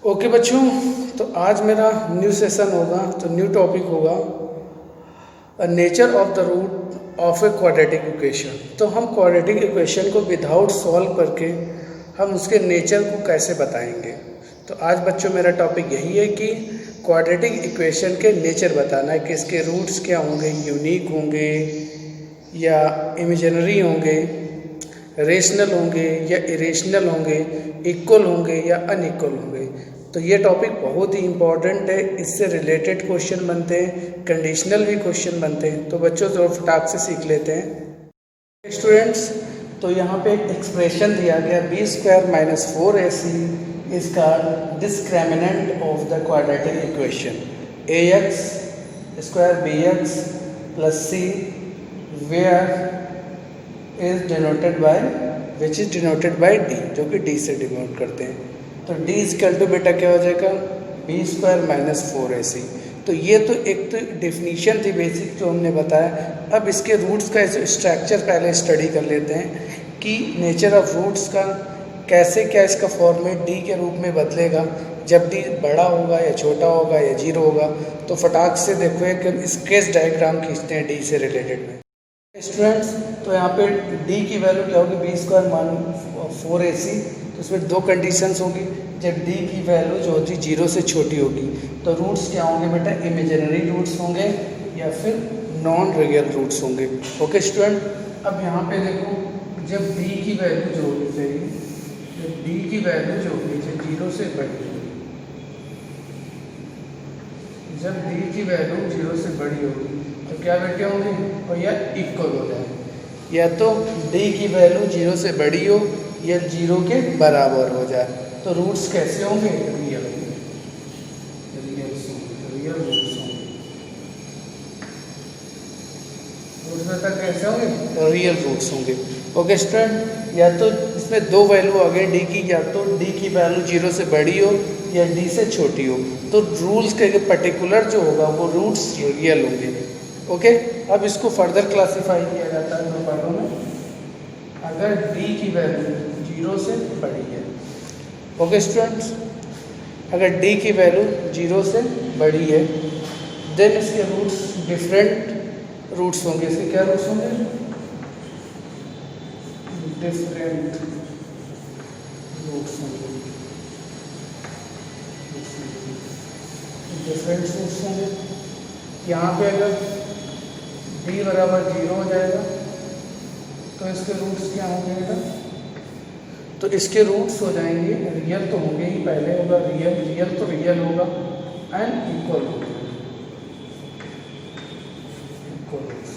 Okay बच्चों, तो आज मेरा न्यू सेशन होगा। तो न्यू टॉपिक होगा nature of the root of a quadratic equation. तो हम क्वाड्रेटिक इक्वेशन को विदाउट सॉल्व करके हम उसके नेचर को कैसे बताएंगे। तो आज बच्चों मेरा टॉपिक यही है कि क्वाड्रेटिक इक्वेशन के नेचर बताना है कि इसके रूट्स क्या होंगे, यूनिक होंगे या इमेजिनरी होंगे, रेशनल होंगे या इरेशनल होंगे, इक्वल होंगे या अनइक्वल होंगे। तो ये टॉपिक बहुत ही इम्पॉर्टेंट है, इससे रिलेटेड क्वेश्चन बनते हैं, कंडीशनल भी क्वेश्चन बनते हैं। तो बच्चों तो फटाक से सीख लेते हैं स्टूडेंट्स। तो यहाँ पे एक एक्सप्रेशन दिया गया b² - 4ac इसका discriminant of the quadratic equation ax² bx + c where is denoted by which is denoted by d, जो कि d से डिनोट करते हैं। तो d इक्वल टू बेटा क्या हो जाएगा, b² - 4ac। तो ये तो एक तो डेफिनीशन थी बेसिक जो हमने बताया। अब इसके रूट्स का स्ट्रक्चर पहले स्टडी कर लेते हैं कि नेचर ऑफ रूट्स का कैसे क्या इसका फॉर्मेट d के रूप में बदलेगा जब d बड़ा होगा या छोटा होगा या जीरो होगा। तो फटाक से देखो एक स्केच डायग्राम खींचते हैं d से रिलेटेड में स्टूडेंट्स। तो यहाँ पे d की वैल्यू क्या होगी, b² - 4ac। तो इसमें दो कंडीशंस होगी, जब d की वैल्यू जो होती है 0 से छोटी होगी तो रूट्स क्या होंगे बेटा, इमेजिनरी रूट्स होंगे या फिर नॉन रियल रूट्स होंगे। ओके स्टूडेंट, अब यहाँ पे देखो जब d की वैल्यू जो होनी चाहिए, जब d की वैल्यू जो होनी चाहिए 0 से बड़ी होगी, जब d की वैल्यू 0 से बड़ी होगी तो क्या बेटे होंगे, और या इक्वल हो जाए, या तो d की वैल्यू 0 से बड़ी हो या 0 के बराबर हो जाए। तो रूट्स कैसे होंगे, रियल रूट्स होंगे। रूट्स मतलब कैसे होंगे, रियल रूट्स होंगे। ओके स्टूडेंट, या तो इसमें दो वैल्यू आ गए d की, या तो d की वैल्यू 0 से बड़ी हो या d से छोटी हो। तो रूल्स के पर्टिकुलर जो होगा वो रूट्स रियल होंगे। ओके, अब इसको फर्दर क्लासीफाई किया जाता है दो पार्टों में। अगर d की वैल्यू 0 से बड़ी है, ओके स्टूडेंट्स, अगर d की वैल्यू 0 से बड़ी है देन इसके रूट्स डिफरेंट रूट्स होंगे। इसके क्या रूट्स होंगे, डिफरेंट रूट्स होंगे, डिफरेंट रूट्स होंगे। यहाँ पे अगर d बराबर 0 हो जाएगा तो इसके रूट्स क्या होंगे बेटा, तो इसके रूट्स हो जाएंगे, रियल तो होंगे ही, पहले होगा रियल तो रियल होगा एंड इक्वल होगा, इक्वल रूट्स।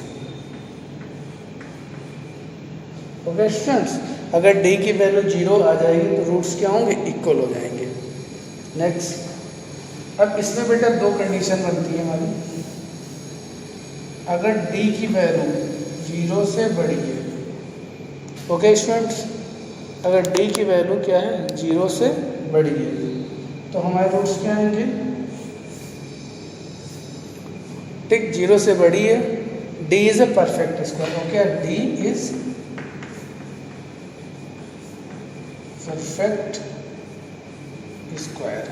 ओके स्टूडेंट्स, अगर d की वैल्यू 0 आ जाएगी तो रूट्स क्या होंगे, इक्वल हो जाएंगे। नेक्स्ट, अब इसमें बेटा दो कंडीशन बनती है हमारी। अगर d की वैल्यू 0 से बड़ी है, ओके स्टूडेंट्स, अगर d की वैल्यू क्या है, 0 से बड़ी है, तो हमारे रूट्स क्या आएंगे, ठीक 0 से बड़ी है, d is a perfect square. Okay, d is perfect square.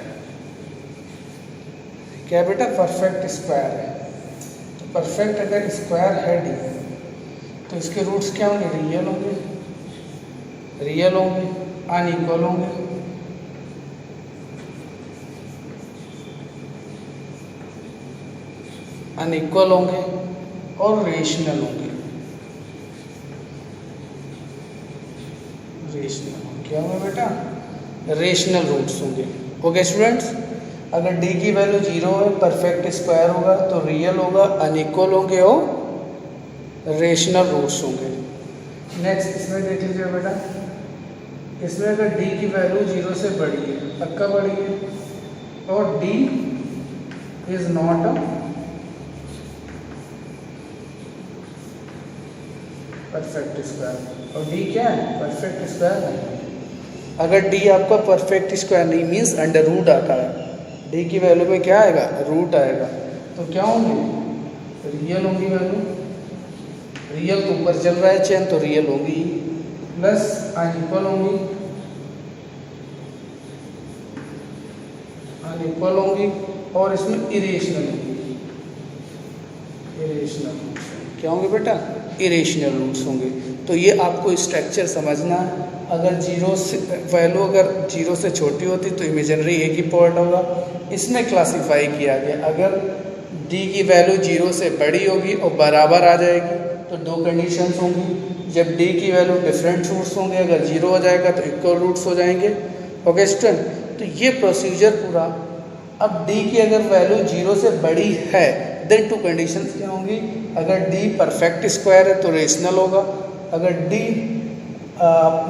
क्या बेटा, परफेक्ट स्क्वायर है। तो परफेक्ट अगर स्क्वायर है d, तो इसके रूट्स क्या होंगे, रियल होंगे, रियल होंगे, अनइक्वल होंगे, अनइक्वल होंगे और रेशनल होंगे। रेशनल क्या होगा बेटा, रेशनल रूट्स होंगे। ओके स्टूडेंट्स, अगर d की वैल्यू 0 है, परफेक्ट स्क्वायर होगा तो रियल होगा, अनइक्वल होंगे और रेशनल रूट्स होंगे। नेक्स्ट इसमें देख लीजिए बेटा, इसमें अगर d की वैल्यू 0 से बड़ी है, पक्का बड़ी है, और d is not a perfect square, और d क्या है, परफेक्ट स्क्वायर नहीं। अगर d आपका परफेक्ट स्क्वायर नहीं मीन्स अंडर रूट आता है, d की वैल्यू में क्या आएगा, रूट आएगा, तो क्या होंगे, रियल होंगी वैल्यू, रियल तो ऊपर चल रहा है चेन तो रियल होगी, प्लस अनइक्वल होंगी अनइक्वल होंगी और इसमें इरेशनल होंगी। इरेशनल क्या होंगे बेटा? इरेशनल रूट्स होंगे। तो ये आपको स्ट्रक्चर समझना है। अगर जीरो से वैल्यू अगर जीरो से छोटी होती तो इमेजिनरी एक ही पॉइंट होगा। इसमें क्लासिफाई किया गया, अगर डी की वैल्यू जीरो से बड़ी होगी और बराबर आ जाएगी तो दो कंडीशंस होंगी। जब डी की वैल्यू डिफरेंट रूट्स होंगे, अगर जीरो हो जाएगा तो इक्वल रूट्स हो जाएंगे। ओके स्टूडेंट, तो ये प्रोसीजर पूरा। अब डी की अगर वैल्यू जीरो से बड़ी है देन टू कंडीशंस क्या होंगी? अगर डी परफेक्ट स्क्वायर है तो रेशनल होगा, अगर डी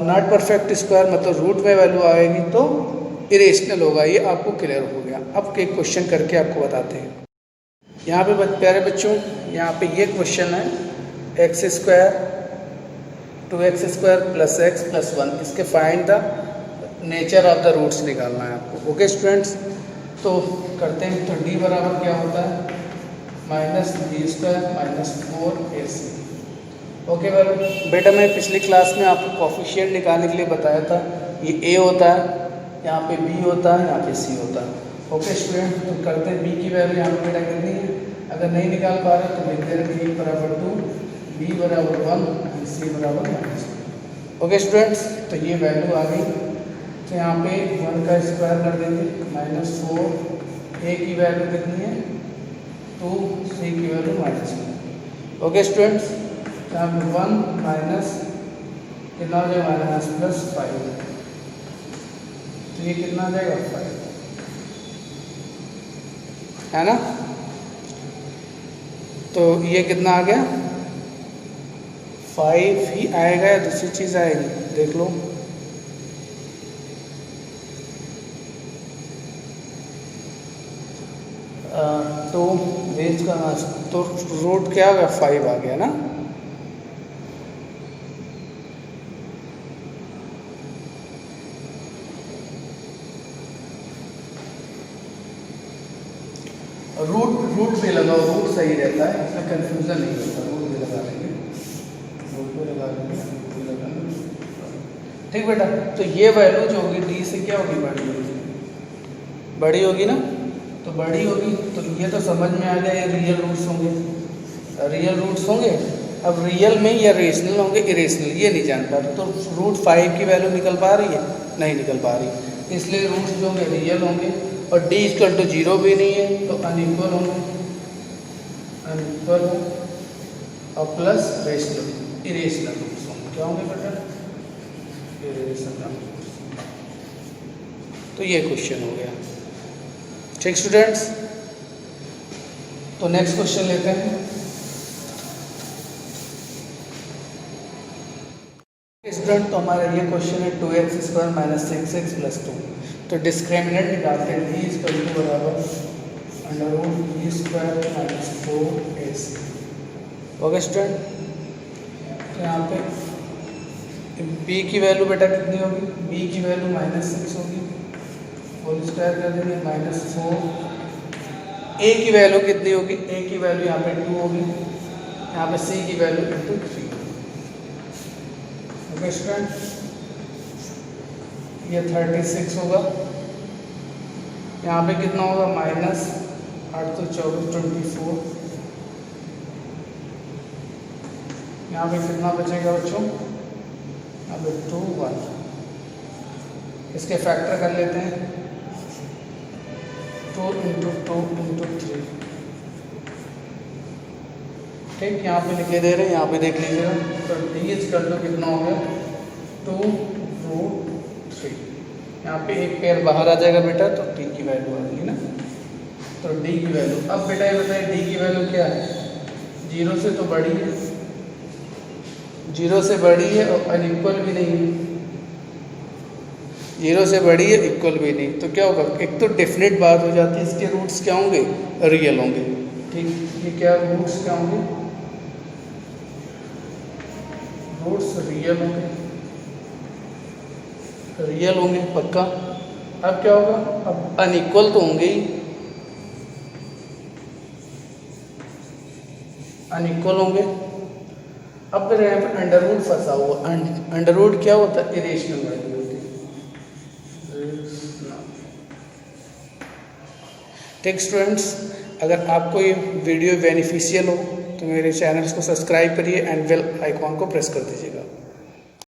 नॉट परफेक्ट स्क्वायर मतलब रूट में वैल्यू आएगी तो इरेशनल होगा। ये आपको क्लियर हो गया। अब एक क्वेश्चन करके आपको बताते हैं। यहाँ पे प्यारे बच्चों, यहाँ पे ये क्वेश्चन है x square 2x² plus x plus 1, इसके find the nature of the roots निकालना है आपको। ओके स्टूडेंट्स, तो करते हैं। तो डी बराबर क्या होता है? -b² minus 4ac। ओके बेटा, मैं पिछली क्लास में आपको कोफिशिएंट निकालने के लिए बताया था। ये a होता है, यहाँ पे b होता है, यहाँ पे c होता है। ओके स्टूडेंट, तो करते हैं। b की वैल्यू यहाँ पे बेटा कितनी है? अगर नहीं निकाल पा रहे तो लिखते हैं a बराबर 2, b बराबर 1 और c बराबर -1। ओके स्टूडेंट्स, तो ये वैल्यू आ गई। तो यहाँ पे 1 का स्क्वायर कर देंगे, -4। a की वैल्यू कितनी है? 2, c की वैल्यू -1। ओके स्टूडेंट्स, यहाँ पे 1 माइनस कितना हो जाएगा? -+5। तो ये कितना आ जाएगा? 5, है ना? तो ये कितना आ गया? 5 ही आएगा या दूसरी चीज़ आएगी? देख लो। तो बेस का तो रूट क्या होगा? 5 आ गया ना। रूट पे लगाओ, रूट सही रहता है, इसमें कंफ्यूजन नहीं होता। रूट पे लगा लेंगे, रूट पे लगा लेंगे, रूट पे लगा लेंगे। ठीक बेटा, तो ये वैल्यू जो होगी डी से क्या होगी? बड़ी होगी, बड़ी होगी ना। तो बड़ी होगी तो ये तो समझ में आ गया, ये रियल रूट्स होंगे, रियल रूट्स होंगे। अब रियल में या रेशनल होंगे, इरेशनल, ये नहीं जानता। तो रूट 5 की वैल्यू निकल पा रही है? नहीं निकल पा रही, इसलिए रूट्स जो होंगे रियल होंगे। और d इक्वल टू 0 भी नहीं है तो अनइक्वल होंगे, अनइक्वल और प्लस रेशनल, इरेशनल रूट्स होंगे। क्या होंगे बेटा? इरेशनल। तो ये क्वेश्चन हो गया। ठीक स्टूडेंट्स, तो नेक्स्ट क्वेश्चन लेते हैं। स्टूडेंट, तो हमारा ये क्वेश्चन है 2x² माइनस 6x प्लस 2। तो डिस्क्रिमिनेंट निकालते हैं। d इक्वल टू बराबर √b² minus 4ac। Okay student, तो यहाँ पे b की वैल्यू बेटा कितनी होगी? b की वैल्यू -6 होगी, होल स्क्वायर कर देंगे, -4। a की वैल्यू कितनी होगी? a की वैल्यू यहाँ पे 2 होगी, यहाँ पे c की वैल्यू × 3। ओके स्टूडेंट, ये 36 होगा, यहाँ पे कितना होगा? -8 तो 24, 24। यहाँ पे कितना बचेगा बच्चों? यहाँ पे 2, 1। इसके फैक्टर कर लेते हैं, 2 × 2 × 3। ठीक, यहाँ पे लिखे दे रहे हैं, यहाँ पे देख लीजिएगा। तो d इक्वल टू कितना हो गया? 2√3। यहाँ पे एक पेयर बाहर आ जाएगा बेटा, तो d की वैल्यू आ जाएगी ना। तो d की वैल्यू, अब बेटा ये बताइए d की वैल्यू क्या है? 0 से तो बड़ी है, 0 से बड़ी है और अनइक्वल भी नहीं है। 0 से बड़ी है, इक्वल भी नहीं, तो क्या होगा? एक तो डेफिनेट बात हो जाती है, इसके रूट्स क्या होंगे? रियल होंगे। ठीक, ये क्या रूट्स क्या होंगे? रूट्स रियल होंगे, रियल होंगे पक्का। अब क्या होगा? अब अनइक्वल तो होंगे ही, अनइक्वल होंगे। अब फिर यहाँ पे अंडरवुड फंसा हुआ। अंडरवुड क्या होता है? इरेशनल वैल्यू होती है। ठीक स्टूडेंट्स, अगर आपको ये वीडियो बेनिफिशियल हो तो मेरे चैनल्स को सब्सक्राइब करिए एंड बेल आइकॉन को प्रेस कर दीजिएगा।